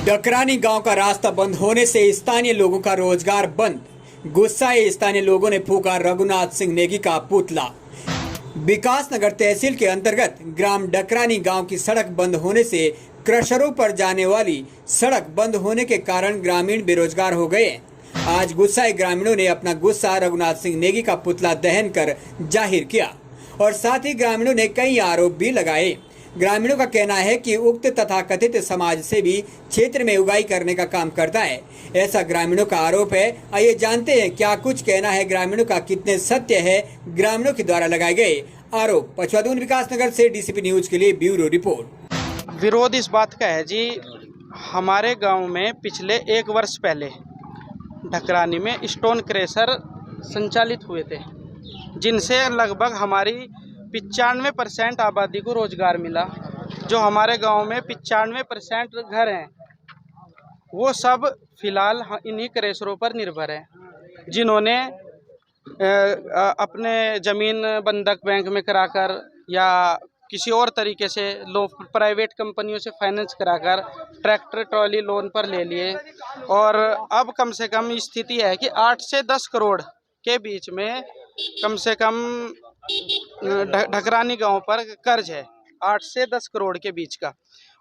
डकरानी गांव का रास्ता बंद होने से स्थानीय लोगों का रोजगार बंद। गुस्साए स्थानीय लोगों ने फूका रघुनाथ सिंह नेगी का पुतला। विकासनगर तहसील के अंतर्गत ग्राम डकरानी गांव की सड़क बंद होने से क्रशरों पर जाने वाली सड़क बंद होने के कारण ग्रामीण बेरोजगार हो गए। आज गुस्साए ग्रामीणों ने अपना गुस्सा रघुनाथ सिंह नेगी का पुतला दहन कर जाहिर किया और साथ ही ग्रामीणों ने कई आरोप भी लगाए। ग्रामीणों का कहना है कि उक्त तथा कथित समाज से भी क्षेत्र में उगाई करने का काम करता है, ऐसा ग्रामीणों का आरोप है। आइए जानते हैं क्या कुछ कहना है ग्रामीणों का, कितने सत्य है ग्रामीणों के द्वारा लगाए गए आरोप। पचवादून विकासनगर से डीसीपी न्यूज के लिए ब्यूरो रिपोर्ट। विरोध इस बात का है जी, हमारे गांव में पिछले 1 वर्ष पहले ढकरानी में स्टोन क्रशर संचालित हुए थे, जिनसे लगभग हमारी 95% आबादी को रोजगार मिला। जो हमारे गांव में 95% घर हैं, वो सब फिलहाल इन्हीं क्रशरों पर निर्भर हैं, जिन्होंने अपने ज़मीन बंधक बैंक में कराकर या किसी और तरीके से प्राइवेट कंपनियों से फाइनेंस कराकर ट्रैक्टर ट्रॉली लोन पर ले लिए। और अब कम से कम स्थिति है कि 8 से 10 करोड़ के बीच में कम से कम ढकरानी गांव पर कर्ज है, 8 से 10 करोड़ के बीच का।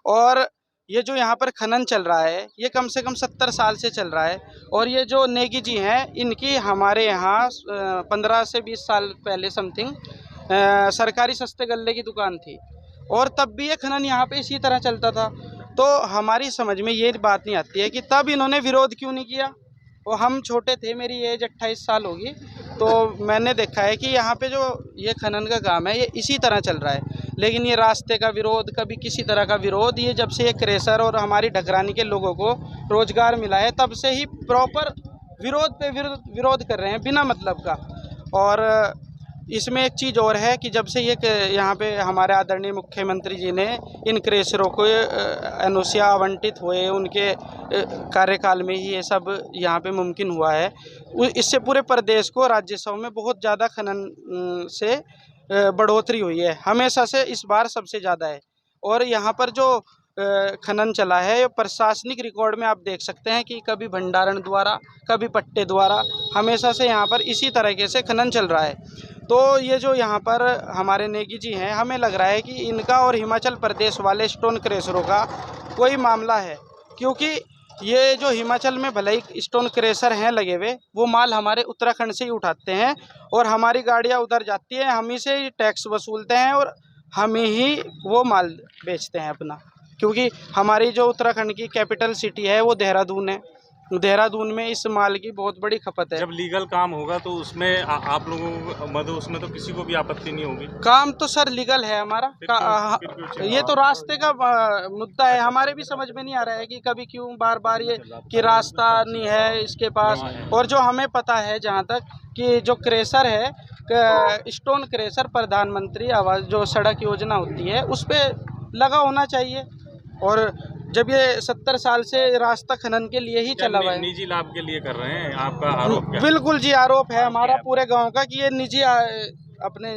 और ये जो यहाँ पर खनन चल रहा है, ये कम से कम 70 साल से चल रहा है। और ये जो नेगी जी हैं, इनकी हमारे यहाँ 15 से 20 साल पहले समथिंग सरकारी सस्ते गल्ले की दुकान थी, और तब भी ये खनन यहाँ पे इसी तरह चलता था। तो हमारी समझ में ये बात नहीं आती है कि तब इन्होंने विरोध क्यों नहीं किया। और हम छोटे थे, मेरी एज 28 साल होगी, तो मैंने देखा है कि यहाँ पे जो ये खनन का काम है, ये इसी तरह चल रहा है। लेकिन ये रास्ते का विरोध, कभी किसी तरह का विरोध, ये जब से ये क्रशर और हमारी ढकरानी के लोगों को रोजगार मिला है, तब से ही प्रॉपर विरोध पे विरोध कर रहे हैं बिना मतलब का। और इसमें एक चीज़ और है कि जब से ये यहाँ पे हमारे आदरणीय मुख्यमंत्री जी ने इन क्रशरों को एनओसी आवंटित हुए, उनके कार्यकाल में ही ये सब यहाँ पे मुमकिन हुआ है। इससे पूरे प्रदेश को राजस्व में बहुत ज़्यादा खनन से बढ़ोतरी हुई है, हमेशा से इस बार सबसे ज़्यादा है। और यहाँ पर जो खनन चला है, प्रशासनिक रिकॉर्ड में आप देख सकते हैं कि कभी भंडारण द्वारा, कभी पट्टे द्वारा, हमेशा से यहाँ पर इसी तरीके से खनन चल रहा है। तो ये जो यहाँ पर हमारे नेगी जी हैं, हमें लग रहा है कि इनका और हिमाचल प्रदेश वाले स्टोन क्रशरों का कोई मामला है, क्योंकि ये जो हिमाचल में भले ही स्टोन क्रशर हैं लगे हुए, वो माल हमारे उत्तराखंड से ही उठाते हैं और हमारी गाड़ियाँ उधर जाती हैं, हम ही से टैक्स वसूलते हैं और हम ही वो माल बेचते हैं अपना। क्योंकि हमारी जो उत्तराखंड की कैपिटल सिटी है वो देहरादून है, देहरादून में इस माल की बहुत बड़ी खपत है। जब लीगल काम होगा तो उसमें आप लोगों को मतलब उसमें तो किसी को भी आपत्ति नहीं होगी। काम तो सर लीगल है हमारा। ये तो रास्ते का मुद्दा है, हमारे भी समझ में नहीं आ रहा है कि कभी क्यों बार बार ये कि रास्ता नहीं है इसके पास। और जो हमें पता है जहाँ तक कि जो क्रशर है, स्टोन क्रशर प्रधानमंत्री आवास जो सड़क योजना होती है उस पर लगा होना चाहिए। और जब ये 70 साल से रास्ता खनन के लिए ही चला हुआ है। निजी लाभ के लिए कर रहे हैं, आपका आरोप क्या है? बिल्कुल जी, आरोप है हमारा पूरे गांव का कि ये निजी अपने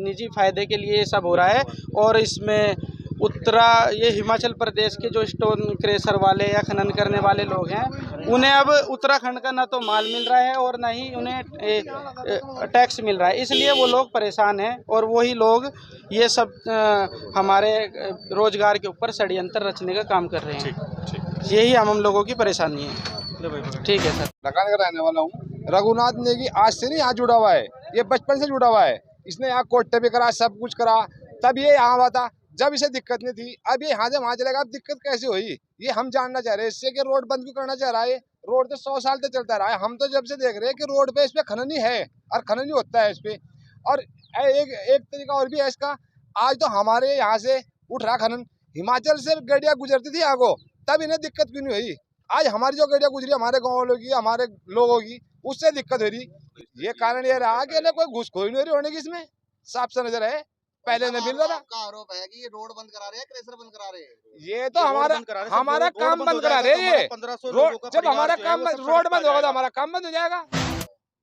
निजी फायदे के लिए सब हो रहा है। और इसमें ये हिमाचल प्रदेश के जो स्टोन क्रशर वाले या खनन करने वाले लोग हैं, उन्हें अब उत्तराखंड का ना तो माल मिल रहा है और ना ही उन्हें टैक्स मिल रहा है, इसलिए वो लोग परेशान हैं। और वही लोग ये सब हमारे रोजगार के ऊपर षड्यंत्र रचने का काम कर रहे हैं। यही हम लोगों की परेशानी है। ठीक है सर। ढकाने का रहने वाला हूँ। रघुनाथ नेगी आज से नहीं यहाँ जुड़ा हुआ है, ये बचपन से जुड़ा हुआ है। इसने यहाँ कोर्ट भी करा, सब कुछ करा, तब ये यहाँ हुआ था जब इसे दिक्कत नहीं थी। अब ये यहाँ से वहाँ चलेगा, अब दिक्कत कैसे हुई ये हम जानना चाह रहे हैं। इससे कि रोड बंद भी करना चाह रहा है, रोड तो 100 साल तक चलता रहा है। हम तो जब से देख रहे हैं कि रोड पे इस पे खनन ही है और खनन ही होता है इस पे। और एक तरीका और भी है इसका, आज तो हमारे यहाँ से उठ रहा खनन, हिमाचल से गाड़ियाँ गुजरती थी आगो, तब इन्हें दिक्कत क्यों नहीं हुई। आज हमारी जो गाड़ियाँ गुजरी हमारे गाँव वालों की, हमारे लोगों की, उससे दिक्कत हो रही। ये कारण ये रहा कि इन्हें कोई घुसखोरी नहीं होने की, इसमें साफ सा नजर है। पहले नहीं मिल रहा था। आरोप है कि ये रोड बंद करा ररे हैं, क्रशर बंद करा रहे हैं। ये तो हमारा काम बंद करा रहे हैं। जब हमारा काम रोड बंद होगा तो हमारा काम बंद हो जाएगा।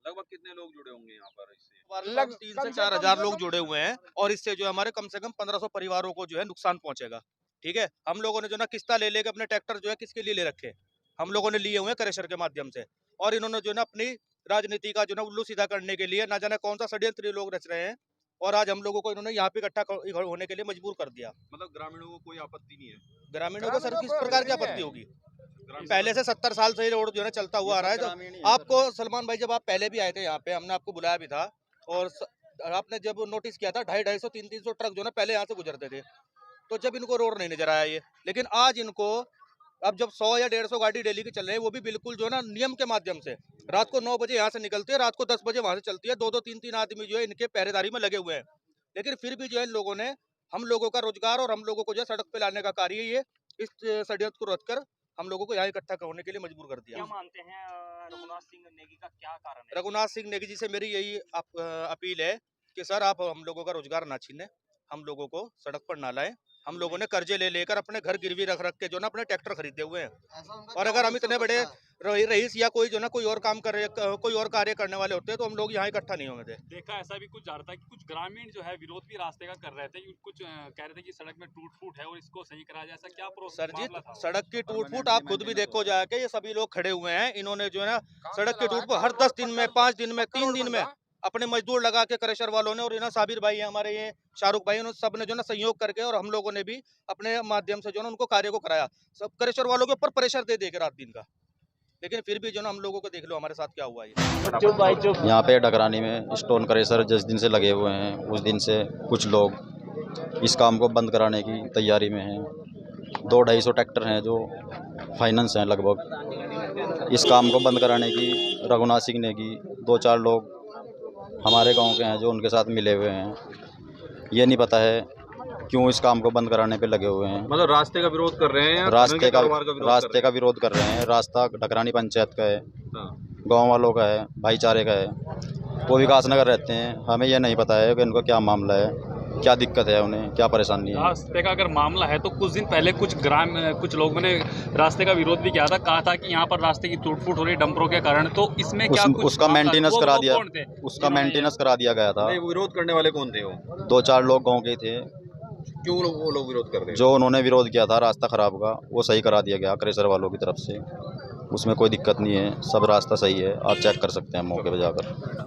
लगभग कितने लोग जुड़े होंगे यहाँ पर इससे? लगभग 3 से 4 हजार लोग जुड़े हुए हैं और इससे जो हमारे कम से कम 1500 परिवारों को जो है नुकसान पहुंचेगा। ठीक है। हम लोगों ने जो ना किस्ता ले लेके अपने ट्रैक्टर जो है किसके लिए ले रखे, हम लोगों ने लिए हुए हैं क्रेशर के माध्यम से, और इन्होंने जो ना अपनी राजनीति का जो ना उल्लू सीधा करने के लिए ना जाने कौन सा षड्यंत्र ये लोग रच रहे हैं, और आज हम लोगों को इन्होंने यहाँ पे इकट्ठा होने के लिए मजबूर कर दिया। मतलब ग्रामीणों को कोई आपत्ति नहीं है? ग्रामीणों को सर ग्रामीणों किस को प्रकार की नहीं है। आपत्ति होगी? पहले से 70 साल से ये रोड जो है चलता हुआ आ रहा है। जब आपको सलमान भाई, जब आप पहले भी आए थे यहाँ पे, हमने आपको बुलाया भी था, और आपने जब नोटिस किया था 250-250 300 ट्रक जो ना पहले यहाँ से गुजरते थे, तो जब इनको रोड नहीं नजर आया ये, लेकिन आज इनको अब जब 100 या 150 गाड़ी डेली की चल रही है, वो भी बिल्कुल जो है ना नियम के माध्यम से, रात को 9 बजे यहाँ से निकलती है, रात को 10 बजे वहां से चलती है, 2-2 3-3 आदमी जो है इनके पहरेदारी में लगे हुए हैं, लेकिन फिर भी जो है इन लोगों ने हम लोगों का रोजगार और हम लोगों को जो है सड़क पे लाने का कार्य ये इस षड्यंत्र को रचकर हम लोगों को यहाँ इकट्ठा होने के लिए मजबूर कर दिया। क्या मानते हैं रघुनाथ सिंह नेगी का क्या कारण है? रघुनाथ सिंह नेगी जी से मेरी यही अपील है कि सर आप हम लोगों का रोजगार ना छीने, हम लोगों को सड़क पर ना लाएं। हम लोगों ने कर्जे ले लेकर अपने घर गिरवी रख रख के जो ना अपने ट्रैक्टर खरीदे हुए हैं, ऐसा उनका और क्या अगर हम उद्देश्य इतने बड़े होता है? रईस या कोई जो ना कोई और काम कर कोई और कार्य करने वाले होते हैं तो हम लोग यहाँ इकट्ठा नहीं होंगे थे। देखा ऐसा भी कुछ जा रहा था कि कुछ ग्रामीण जो है विरोध भी रास्ते का कर रहे थे, कुछ कह रहे थे कि सड़क में टूट फूट है और इसको सही करा जाए, ऐसा क्या सर जी, मामला था? सड़क की टूट फूट आप खुद भी देखो जाके, ये सभी लोग खड़े हुए हैं, इन्होंने जो है ना सड़क की टूट फूट हर 10 दिन में, 5 दिन में, 3 दिन में अपने मजदूर लगा के क्रेशर वालों ने, और इन्होंने साबिर भाई है हमारे, ये शाहरुख भाई, उन्होंने सब ने जो ना सहयोग करके, और हम लोगों ने भी अपने माध्यम से जो ना उनको कार्य को कराया, सब क्रेशर वालों के ऊपर प्रेशर दे के रात दिन का, लेकिन फिर भी जो ना हम लोगों को देख लो हमारे साथ क्या हुआ है। यहाँ पे डकरानी में स्टोन क्रेशर जिस दिन से लगे हुए हैं, उस दिन से कुछ लोग इस काम को बंद कराने की तैयारी में हैं। 200-250 ट्रैक्टर हैं जो फाइनेंस हैं लगभग। इस काम को बंद कराने की रघुनाथ सिंह नेगी 2-4 लोग हमारे गांव के हैं जो उनके साथ मिले हुए हैं। ये नहीं पता है क्यों इस काम को बंद कराने पे लगे हुए हैं। मतलब रास्ते का विरोध कर रहे हैं या रास्ते का कारोबार का विरोध कर रहे हैं। रास्ता डकरानी पंचायत का है, हाँ। गांव वालों का है, भाईचारे का है। वो विकास नगर रहते हैं, हमें यह नहीं पता है कि इनको क्या मामला है, क्या दिक्कत है, उन्हें क्या परेशानी है। रास्ते का अगर मामला है तो कुछ दिन पहले कुछ लोगों ने रास्ते का विरोध भी किया था, कहा था कि यहाँ पर रास्ते की टूट फूट हो रही है डंपरों के कारण, तो इसमें क्या कुछ उसका मेंटेनेंस करा दिया, कौन थे? उसका मेंटेनेंस करा दिया गया था। विरोध करने वाले कौन थे वो? 2-4 लोग गाँव के थे। क्यों वो लोग विरोध कर रहे हैं? जो उन्होंने विरोध किया था रास्ता खराब का, वो सही करा दिया गया क्रेशर वालों की तरफ से। उसमें कोई दिक्कत नहीं है, सब रास्ता सही है, आप चेक कर सकते हैं मौके पर जाकर।